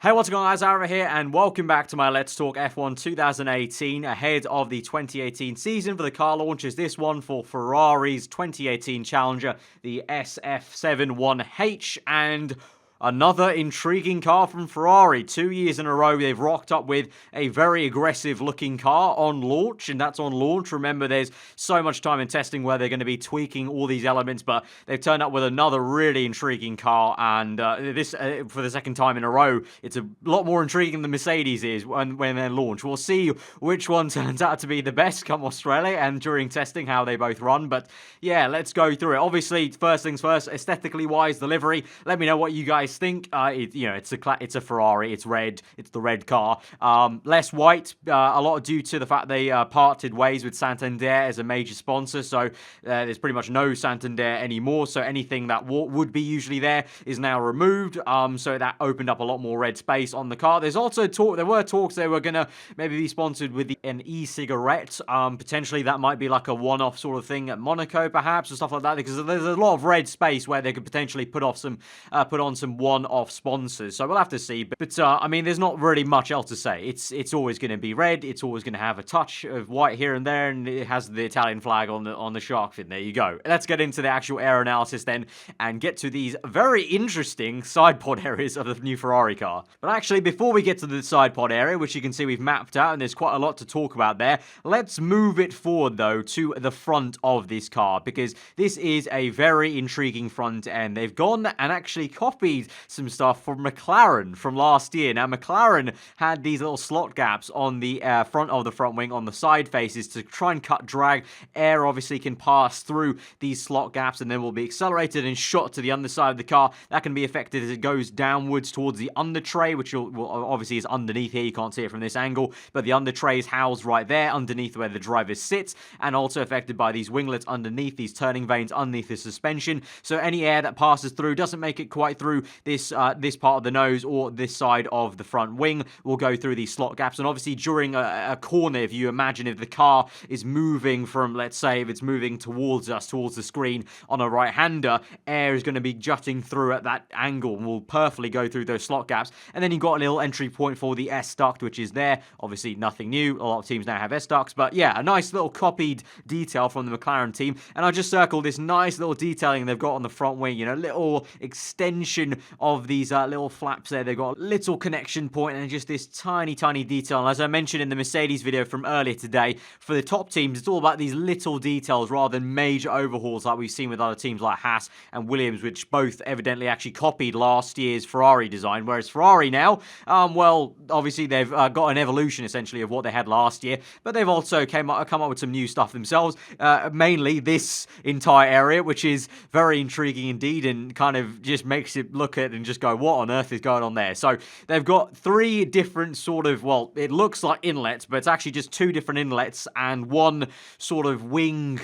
Hey, what's going on, guys? Aarava here, and welcome back to my Let's Talk F1 2018 ahead of the 2018 season for the car launches. This one for Ferrari's 2018 Challenger, the SF71H, and another intriguing car from Ferrari. 2 years in a row, they've rocked up with a very aggressive-looking car on launch, and that's on launch. Remember, there's so much time in testing where they're going to be tweaking all these elements, but they've turned up with another really intriguing car, and this, for the second time in a row, it's a lot more intriguing than the Mercedes is when they launch. We'll see which one turns out to be the best come Australia, and during testing, how they both run, but yeah, let's go through it. Obviously, first things first, aesthetically-wise, the livery. Let me know what you guys think. It's a Ferrari. It's red. It's the red car. Less white. A lot due to the fact they parted ways with Santander as a major sponsor. So there's pretty much no Santander anymore. So anything that would be usually there is now removed. So that opened up a lot more red space on the car. There's also talk. There were talks they were gonna maybe be sponsored with an e-cigarette. Potentially that might be like a one-off sort of thing at Monaco, perhaps, or stuff like that. Because there's a lot of red space where they could potentially put on some one-off sponsors, so we'll have to see. But I mean, there's not really much else to say. It's always going to be red. It's always going to have a touch of white here and there, and it has the Italian flag on the shark fin. There you go. Let's get into the actual air analysis then, and get to these very interesting side pod areas of the new Ferrari car. But actually, before we get to the side pod area, which you can see we've mapped out, and there's quite a lot to talk about there, let's move it forward though to the front of this car, because this is a very intriguing front end. They've gone and actually copied some stuff from McLaren from last year. Now, McLaren had these little slot gaps on the front of the front wing on the side faces to try and cut drag. Air obviously can pass through these slot gaps and then will be accelerated and shot to the underside of the car. That can be affected as it goes downwards towards the under tray, which obviously is underneath here. You can't see it from this angle, but the under tray is housed right there underneath where the driver sits, and also affected by these winglets underneath, these turning vanes underneath the suspension. So any air that passes through doesn't make it quite through this part of the nose or this side of the front wing, will go through these slot gaps. And obviously during a corner, if you imagine if the car is moving from, let's say, if it's moving towards us, towards the screen on a right-hander, air is going to be jutting through at that angle and will perfectly go through those slot gaps. And then you've got a little entry point for the S-duct, which is there. Obviously nothing new. A lot of teams now have S-ducts, but yeah, a nice little copied detail from the McLaren team. And I just circled this nice little detailing they've got on the front wing, you know, little extension of these little flaps there. They've got a little connection point and just this tiny detail. And as I mentioned in the Mercedes video from earlier today, for the top teams, it's all about these little details rather than major overhauls like we've seen with other teams like Haas and Williams, which both evidently actually copied last year's Ferrari design. Whereas Ferrari now, well, obviously they've got an evolution essentially of what they had last year, but they've also come up with some new stuff themselves, mainly this entire area, which is very intriguing indeed, and kind of just makes it look at and just go, what on earth is going on there? So they've got three different sort of, well, it looks like inlets, but it's actually just two different inlets and one sort of wing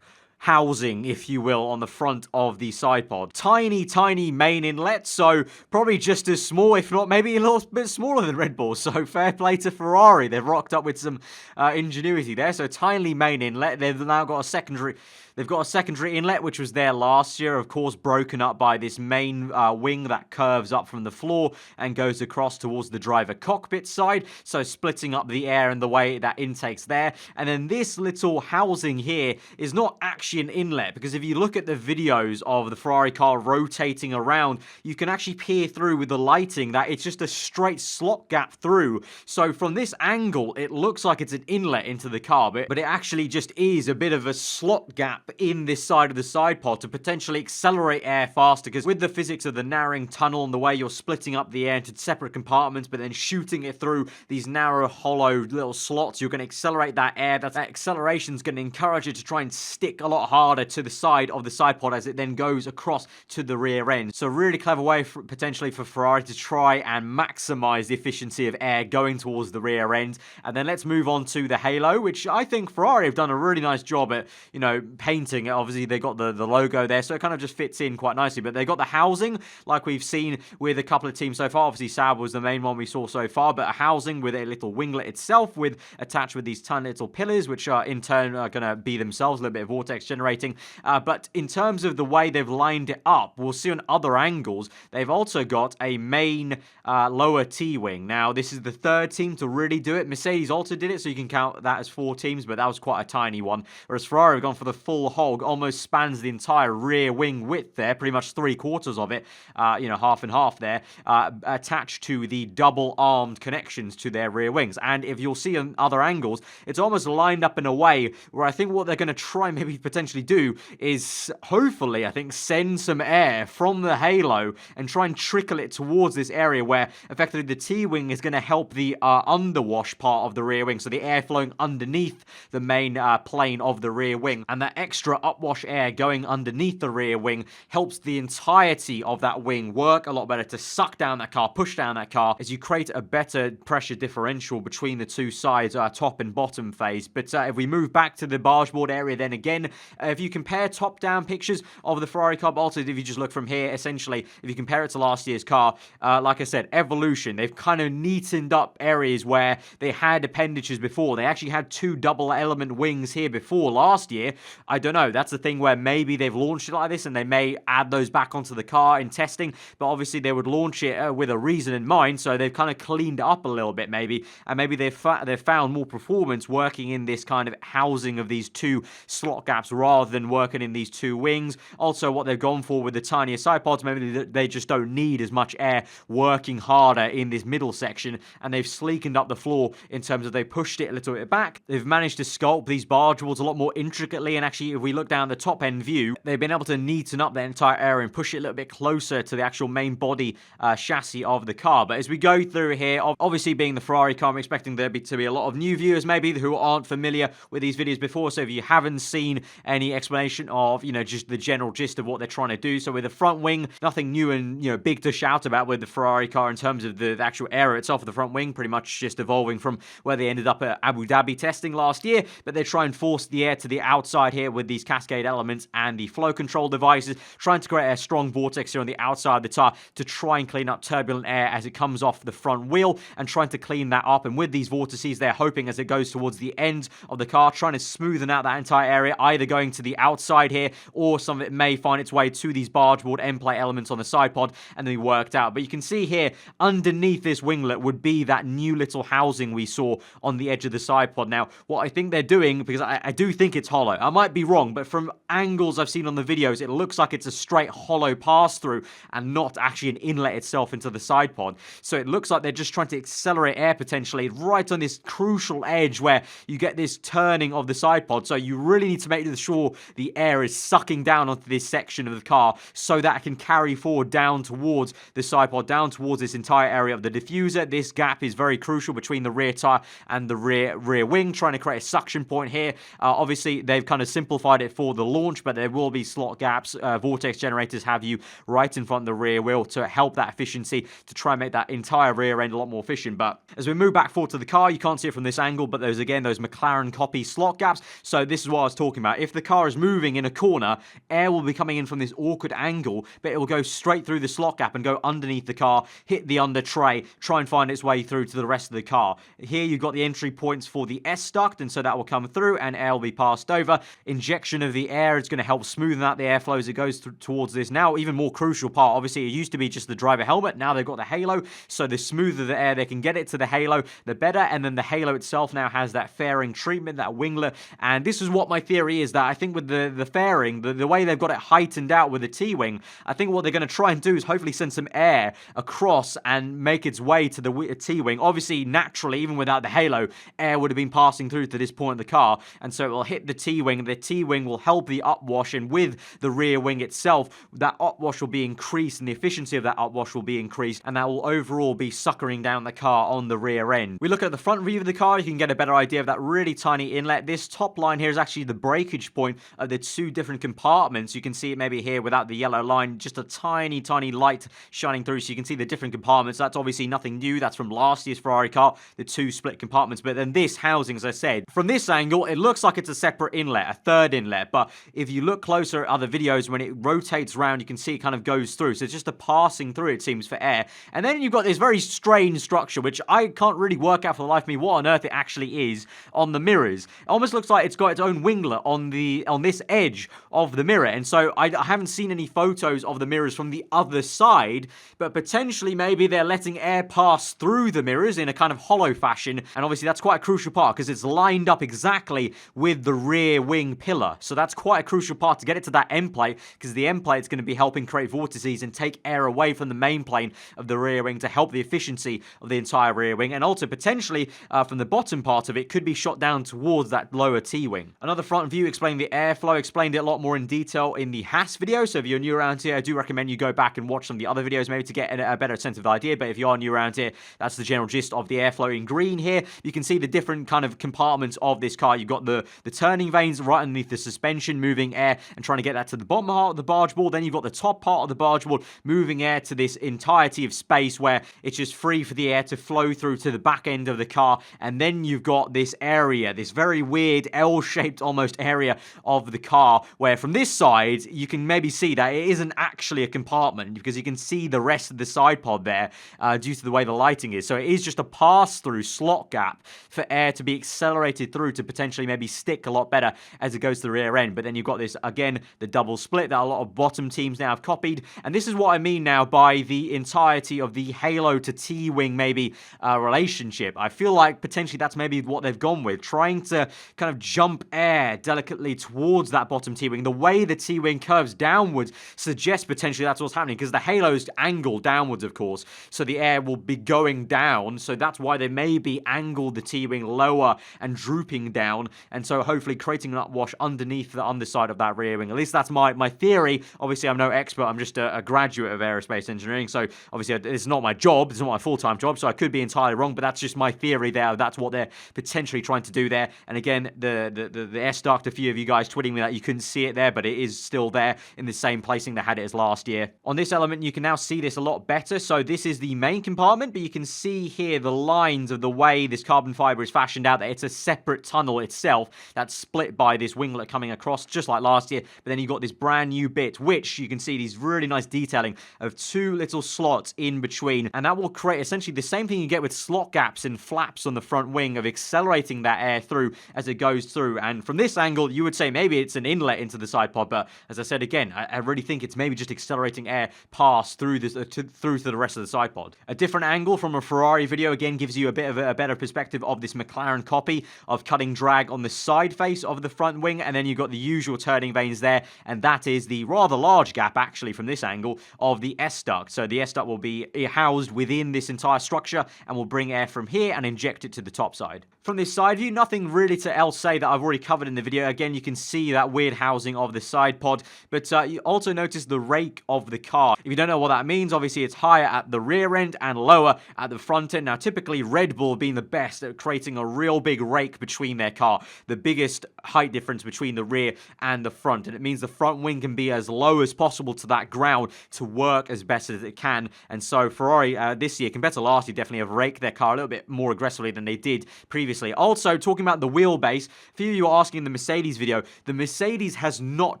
housing, if you will, on the front of the side pod. Tiny main inlet, so probably just as small, if not maybe a little bit smaller than Red Bull. So fair play to Ferrari. They've rocked up with some ingenuity there. So tiny main inlet. They've now got a secondary. They've got a secondary inlet, which was there last year, of course, broken up by this main wing that curves up from the floor and goes across towards the driver cockpit side, so splitting up the air and the way that intake's there. And then this little housing here is not actually an inlet, because if you look at the videos of the Ferrari car rotating around, you can actually peer through with the lighting that it's just a straight slot gap through. So from this angle, it looks like it's an inlet into the car, but it actually just is a bit of a slot gap in this side of the side pod to potentially accelerate air faster, because with the physics of the narrowing tunnel and the way you're splitting up the air into separate compartments but then shooting it through these narrow hollow little slots, you're going to accelerate that air. That acceleration is going to encourage it to try and stick a lot harder to the side of the side pod as it then goes across to the rear end. So really clever way potentially for Ferrari to try and maximize the efficiency of air going towards the rear end. And then let's move on to the halo, which I think Ferrari have done a really nice job at, you know, painting. Obviously, they got the logo there, so it kind of just fits in quite nicely. But they got the housing, like we've seen with a couple of teams so far. Obviously, Sauber was the main one we saw so far, but a housing with a little winglet itself, with attached with these tiny little pillars, which are in turn are going to be themselves a little bit of vortex generating. But in terms of the way they've lined it up, we'll see on other angles, they've also got a main lower T-wing. Now, this is the third team to really do it. Mercedes also did it, so you can count that as 4 teams, but that was quite a tiny one. Whereas Ferrari have gone for the full hog, almost spans the entire rear wing width there, pretty much 3/4 of it, half and half there, attached to the double-armed connections to their rear wings. And if you'll see on other angles, it's almost lined up in a way where I think what they're going to try maybe potentially do is, hopefully, I think, send some air from the halo and try and trickle it towards this area where effectively the T-wing is going to help the underwash part of the rear wing, so the air flowing underneath the main plane of the rear wing, and that extra upwash air going underneath the rear wing helps the entirety of that wing work a lot better to suck down that car, push down that car, as you create a better pressure differential between the two sides, top and bottom phase. But if we move back to the bargeboard area, then again, if you compare top-down pictures of the Ferrari car, but also if you just look from here, essentially, if you compare it to last year's car, like I said, evolution. They've kind of neatened up areas where they had appendages before. They actually had 2 double-element wings here before last year. I don't know. That's the thing where maybe they've launched it like this and they may add those back onto the car in testing, but obviously they would launch it with a reason in mind, so they've kind of cleaned it up a little bit maybe, and maybe they've found more performance working in this kind of housing of these 2 slot gaps rather than working in these 2 wings. Also, what they've gone for with the tinier side pods, maybe they just don't need as much air working harder in this middle section, and they've sleekened up the floor in terms of they pushed it a little bit back. They've managed to sculpt these barge walls a lot more intricately, and actually if we look down the top end view, they've been able to neaten up the entire area and push it a little bit closer to the actual main body chassis of the car. But as we go through here, obviously being the Ferrari car, I'm expecting there to be a lot of new viewers maybe who aren't familiar with these videos before, so if you haven't seen any explanation of, just the general gist of what they're trying to do. So with the front wing, nothing new and, big to shout about with the Ferrari car in terms of the actual area itself of the front wing, pretty much just evolving from where they ended up at Abu Dhabi testing last year, but they try and force the air to the outside here with these cascade elements and the flow control devices, trying to create a strong vortex here on the outside of the tire to try and clean up turbulent air as it comes off the front wheel, and trying to clean that up. And with these vortices, they're hoping as it goes towards the end of the car, trying to smoothen out that entire area, either going to the outside here, or some of it may find its way to these bargeboard end plate elements on the side pod and then be worked out. But you can see here, underneath this winglet would be that new little housing we saw on the edge of the side pod. Now, what I think they're doing, because I do think it's hollow, I might be wrong, but from angles I've seen on the videos, it looks like it's a straight hollow pass-through and not actually an inlet itself into the side pod. So it looks like they're just trying to accelerate air potentially right on this crucial edge where you get this turning of the side pod. So you really need to make sure the air is sucking down onto this section of the car so that it can carry forward down towards the side pod, down towards this entire area of the diffuser. This gap is very crucial between the rear tire and the rear wing, trying to create a suction point here. Obviously, they've kind of simplified it for the launch, but there will be slot gaps. Vortex generators have you right in front of the rear wheel to help that efficiency, to try and make that entire rear end a lot more efficient. But as we move back forward to the car, you can't see it from this angle, but there's again those McLaren copy slot gaps. So this is what I was talking about. If the car is moving in a corner, air will be coming in from this awkward angle, but it will go straight through the slot gap and go underneath the car, hit the under tray, try and find its way through to the rest of the car. Here you've got the entry points for the S duct, and so that will come through and air will be passed over. Injection of the air is going to help smoothen out the airflow as it goes towards this now even more crucial part. Obviously, it used to be just the driver helmet. Now they've got the halo, so the smoother the air they can get it to the halo, the better. And then the halo itself now has that fairing treatment, that winglet. And this is what my theory is, that I think with the fairing, the way they've got it heightened out with the T-wing, I think what they're going to try and do is hopefully send some air across and make its way to the T-wing. Obviously, naturally, even without the halo, air would have been passing through to this point of the car, and so it will hit the T-wing. The T-wing will help the upwash, and with the rear wing itself, that upwash will be increased, and the efficiency of that upwash will be increased, and that will overall be suckering down the car on the rear end. We look at the front view of the car, you can get a better idea of that really tiny inlet. This top line here is actually the breakage point of the 2 different compartments. You can see it maybe here without the yellow line, just a tiny light shining through, so you can see the different compartments. That's obviously nothing new. That's from last year's Ferrari car, the 2 split compartments. But then this housing, as I said, from this angle, it looks like it's a separate inlet, a third inlet. But if you look closer at other videos, when it rotates around, you can see it kind of goes through. So it's just a passing through, it seems, for air. And then you've got this very strange structure, which I can't really work out for the life of me what on earth it actually is on the mirrors. It almost looks like it's got its own winglet on this edge of the mirror. And so I haven't seen any photos of the mirrors from the other side, but potentially maybe they're letting air pass through the mirrors in a kind of hollow fashion. And obviously that's quite a crucial part because it's lined up exactly with the rear wing pillar. So that's quite a crucial part to get it to that end plate, because the end plate is going to be helping create vortices and take air away from the main plane of the rear wing to help the efficiency of the entire rear wing. And also potentially from the bottom part of it could be shot down towards that lower T-wing. Another front view explaining the airflow, explained it a lot more in detail in the Haas video. So if you're new around here, I do recommend you go back and watch some of the other videos maybe to get a better sense of the idea. But if you are new around here, that's the general gist of the airflow. In green here, you can see the different kind of compartments of this car. You've got the turning vanes right underneath the suspension, moving air and trying to get that to the bottom part of the barge board. Then you've got the top part of the barge board, moving air to this entirety of space where it's just free for the air to flow through to the back end of the car. And then you've got this area, this very weird L-shaped almost area of the car, where from this side you can maybe see that it isn't actually a compartment, because you can see the rest of the side pod there due to the way the lighting is. So it is just a pass-through slot gap for air to be accelerated through to potentially maybe stick a lot better as it goes to the rear end. But then you've got this, again, the double split that a lot of bottom teams now have copied. And this is what I mean now by the entirety of the halo to T-wing maybe relationship. I feel like potentially that's maybe what they've gone with, trying to kind of jump air delicately towards that bottom T-wing. The way the T-wing curves downwards suggests potentially that's what's happening, because the halo's angled downwards, of course, so the air will be going down. So that's why they maybe angled the T-wing lower and drooping down, and so hopefully creating an upwash underneath the underside of that rear wing. At least that's my theory. Obviously, I'm no expert. I'm just a graduate of aerospace engineering, so obviously it's not my job. It's not my full-time job, so I could be entirely wrong, but that's just my theory there. That's what they're potentially trying to do there. And again, the S duct, a few of you guys tweeting me that you couldn't see it there, but it is still there in the same placing they had it as last year. On this element, you can now see this a lot better. So this is the main compartment, but you can see here the lines of the way this carbon fiber is fashioned out, that it's a separate tunnel itself that's split by this winglet coming across, just like last year. But then you've got this brand new bit, which you can see these really nice detailing of two little slots in between, and that will create essentially the same thing you get with slot gaps and flaps on the front wing, of accelerating that air through as it goes through. And from this angle, you would say maybe it's an inlet into the side pod, but as I said again, I really think it's maybe just accelerating air past through this through to the rest of the side pod. A different angle from a Ferrari video again gives you a bit of a better perspective of this McLaren copy of cutting drag on the side face of the front wing, and then you've got the usual turning vanes there, and that is the rather large gap actually from this angle of the S duct. So the S duct will be housed within this entire structure and will bring air from here and inject it to the top side. From this side view, nothing really to else say that I've already covered in the video. Again, you can see that weird housing of the side pod, but you also notice the rake of the car. If you don't know what that means, obviously it's higher at the rear end and lower at the front end. Now, typically Red Bull being the best at creating a real big rake between their car, the biggest height difference between the rear and the front, and it means the front wing can be as low as possible to that ground to work as best as it can. And so Ferrari this year, compared to last year, definitely have raked their car a little bit more aggressively than they did previously. Also, talking about the wheelbase, for you are asking in the Mercedes video, the Mercedes has not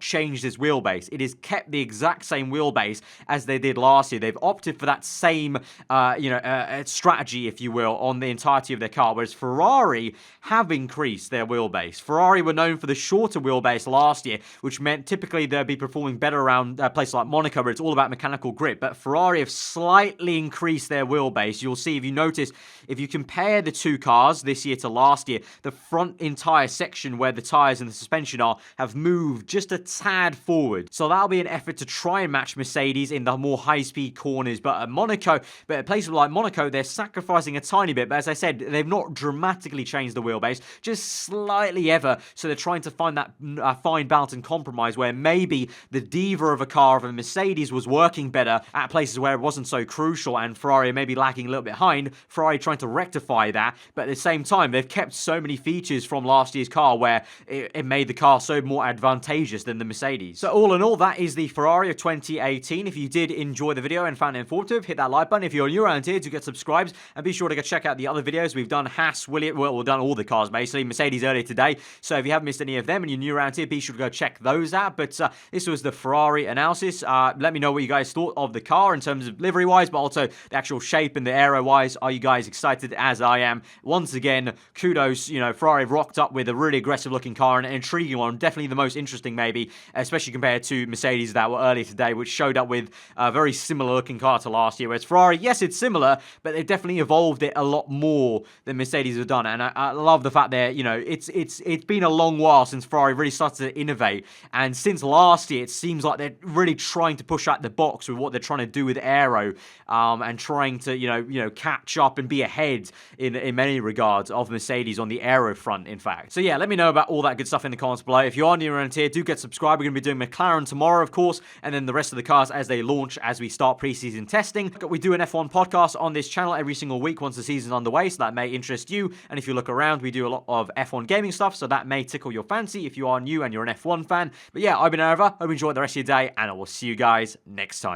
changed its wheelbase. It has kept the exact same wheelbase as they did last year. They've opted for that same strategy, if you will, on the entirety of their car, whereas Ferrari have increased their wheelbase. Ferrari were known for the shorter wheelbase last year, which meant typically they'd be performing better around places like Monaco, where it's all about mechanical grip. But Ferrari have slightly increased their wheelbase. You'll see, if you notice, if you compare the two cars this year to last year, the front entire section where the tyres and the suspension are have moved just a tad forward. So that'll be an effort to try and match Mercedes in the more high-speed corners. But at places like Monaco, they're sacrificing a tiny bit. But as I said, they've not dramatically changed the wheelbase, just slightly ever. So they're trying to find that fine balance and compromise where maybe the diva of a car of a Mercedes was working better at places where it wasn't so crucial, and Ferrari may be lagging a little bit behind. Ferrari trying to rectify that, but at the same time, they've kept so many features from last year's car where it made the car so more advantageous than the Mercedes. So all in all, that is the Ferrari of 2018. If you did enjoy the video and found it informative, hit that like button. If you're new around here, do get subscribed, and be sure to go check out the other videos. We've done Haas, we've done all the cars basically, Mercedes earlier today. So if you haven't missed any of them and you're new around here, be sure to go check those out. But this was the Ferrari analysis. Let me know what you guys thought of the car in terms of livery wise, but also the actual shape and the aero wise. Are you guys excited as I am? Once again, kudos, Ferrari have rocked up with a really aggressive looking car and intriguing one, definitely the most interesting maybe, especially compared to Mercedes that were earlier today, which showed up with a very similar looking car to last year. Whereas Ferrari, yes, it's similar, but they've definitely evolved it a lot more than Mercedes have done. And I love the fact that, you know, it's been a long while since Ferrari really started to innovate. And since last year, it seems like they're really trying to push out the box with what they're trying to do with aero, and trying to, you know, catch up and be ahead in many regards of Mercedes on the aero front, in fact. So yeah, let me know about all that good stuff in the comments below. If you are new around here, do get subscribed. We're going to be doing McLaren tomorrow, of course, and then the rest of the cars as they launch, as we start preseason testing. We do an F1 podcast on this channel every single week once the season's underway, so that may interest you. And if you look around, we do a lot of F1 gaming stuff, so that may tickle your fancy if you are new and you're an F1 fan. But yeah, I've been aarava. Hope you enjoyed the rest of your day, and I will see you guys next time.